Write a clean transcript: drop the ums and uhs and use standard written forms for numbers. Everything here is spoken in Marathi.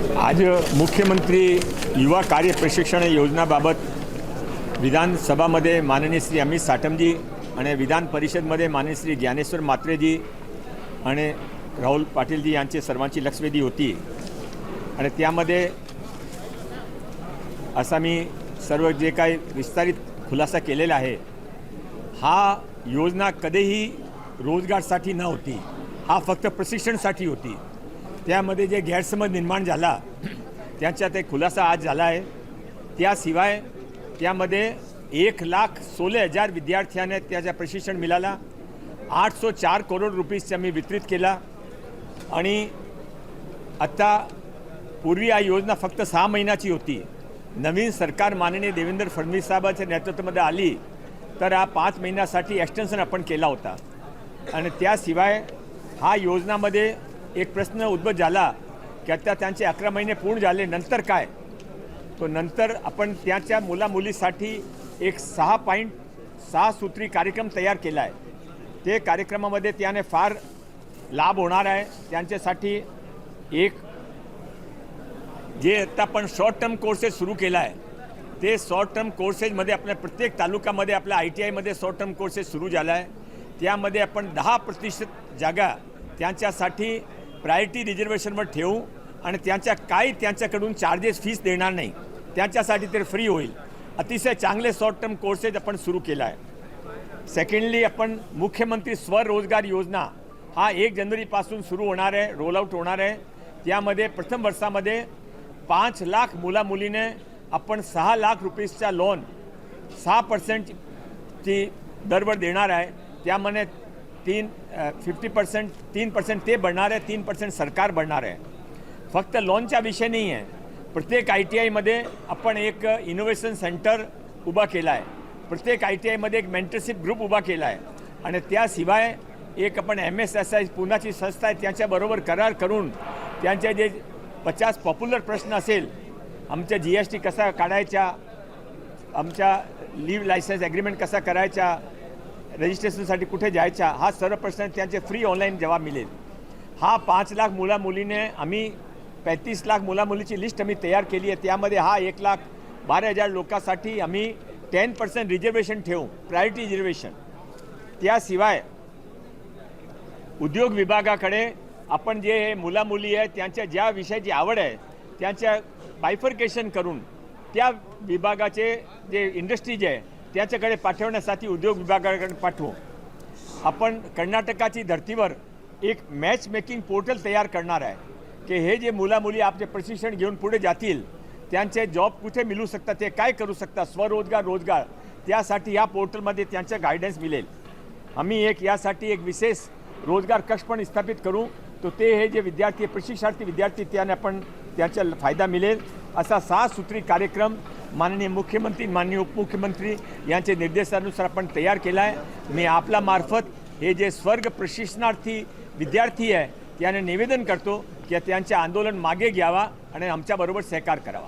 आज मुख्यमंत्री युवा कार्य प्रशिक्षण योजनाबाबत विधानसभामध्ये माननीय श्री अमित साटमजी आणि विधान परिषदमध्ये माननीय श्री ज्ञानेश्वर मात्रेजी आणि राहुल पाटीलजी यांची सर्वांची लक्षवेधी होती आणि त्यामध्ये असा मी सर्व जे काही विस्तारित खुलासा केलेला आहे, हा योजना कधीही रोजगारसाठी न होती, हा फक्त प्रशिक्षणासाठी होती। त्यामध्ये जे गैरसमज निर्माण झाला त्याच्यात एक खुलासा आज झाला आहे। त्याशिवाय त्यामध्ये 1,16,000 विद्यार्थ्यांना त्याचं प्रशिक्षण मिळाला। 804 करोड रुपीजचा मी वितरित केला आणि आता पूर्वी ही योजना फक्त 6 महिन्याची होती। नवीन सरकार माननीय देवेंद्र फडणवीस साहेबांच्या नेतृत्वामध्ये आली तर हा 5 महिन्यासाठी एक्सटेन्शन आपण केला होता। आणि त्याशिवाय हा योजनामध्ये एक प्रश्न उद्भव झाला की आता त्यांचे 11 महिने पूर्ण झाले नंतर काय, तो नंतर आपण त्याच्या मुलामुलीसाठी एक 6 सूत्री कार्यक्रम तयार केला आहे। ते कार्यक्रमामध्ये त्याने फार लाभ होणार आहे। त्यांच्यासाठी एक जे आता आपण शॉर्ट टर्म कोर्सेस सुरू केला आहे, ते शॉर्ट टर्म कोर्सेसमध्ये आपल्या प्रत्येक तालुक्यामध्ये आपल्या ITIमध्ये शॉर्ट टर्म कोर्सेस सुरू झाला आहे। त्यामध्ये आपण 10% जागा त्यांच्यासाठी प्रायोरिटी रिझर्वेशनवर ठेवू आणि त्यांच्याकडून चार्जेस फीस देणार नाही, त्यांच्यासाठी ते फ्री होईल। अतिशय चांगले शॉर्ट टर्म कोर्सेस आपण सुरू केला आहे। सेकंडली आपण मुख्यमंत्री स्वरोजगार योजना हा 1 जानेवारीपासून सुरू होणार आहे, रोल आउट होणार आहे। त्यामध्ये प्रथम वर्षामध्ये 5 लाख मुलामुलीने आपण 6 लाख रुपयेचा लोन 6% ची दरवर देणार आहे। त्यामध्ये 3% ते भरणार आहे, 3% सरकार भरणार आहे। फक्त लोनचा विषय नाही आहे, प्रत्येक ITIमध्ये आपण एक इनोव्हेशन सेंटर उभा केला आहे, प्रत्येक ITIमध्ये एक मेंटरशिप ग्रुप उभा केला आहे आणि त्याशिवाय एक आपण MSSI पुण्याची संस्था आहे त्याच्याबरोबर करार करून त्यांचे जे 50 पॉप्युलर प्रश्न असेल, आमच्या GST कसा काढायचा, आमच्या लीव लायसन्स ॲग्रीमेंट कसा करायचा, रजिस्ट्रेशनसाठी कुठे जायचा, हा सर्व प्रश्न त्यांचे फ्री ऑनलाईन जवाब मिळेल। हा 5 लाख मुलामुलीने आम्ही 35 लाख मुलामुलीची लिस्ट आम्ही तयार केली आहे। त्यामध्ये हा 1,12,000 लोकांसाठी आम्ही 10% रिझर्वेशन ठेवू, प्रायोरिटी रिझर्वेशन। त्याशिवाय उद्योग विभागाकडे आपण जे मुलामुली आहे त्यांच्या ज्या विषयाची आवड आहे त्यांच्या बायफर्केशन करून त्या विभागाचे जे इंडस्ट्रीज आहे त्याच्याकडे पाठवण्यासाठी उद्योग विभागाकडे पाठवू। आपण कर्नाटकाची धर्तीवर एक मॅच मेकिंग पोर्टल तयार करणार आहे की हे जे मुलामुली आपले प्रशिक्षण घेऊन पुढे जातील त्यांचे जॉब कुठे मिळू शकतात, ते काय करू शकतात, स्वरोजगार रोजगार, त्यासाठी या पोर्टलमध्ये त्यांचं गायडन्स मिळेल। आम्ही यासाठी एक विशेष रोजगार कक्ष पण स्थापित करू, तो ते हे जे विद्यार्थी प्रशिक्षणार्थी विद्यार्थी त्याने आपण त्याचा फायदा मिळेल असा 6 सूत्री कार्यक्रम माननीय मुख्यमंत्री माननीय उपमुख्यमंत्री यांचे निर्देशानुसार आपण तयार केला आहे। मी आपला मार्फत हे जे स्वर्ग प्रशिक्षणार्थी विद्यार्थी आहे त्याने निवेदन करतो की त्यांचे आंदोलन मागे घ्यावा आणि आमच्याबरोबर सहकार्य करावा।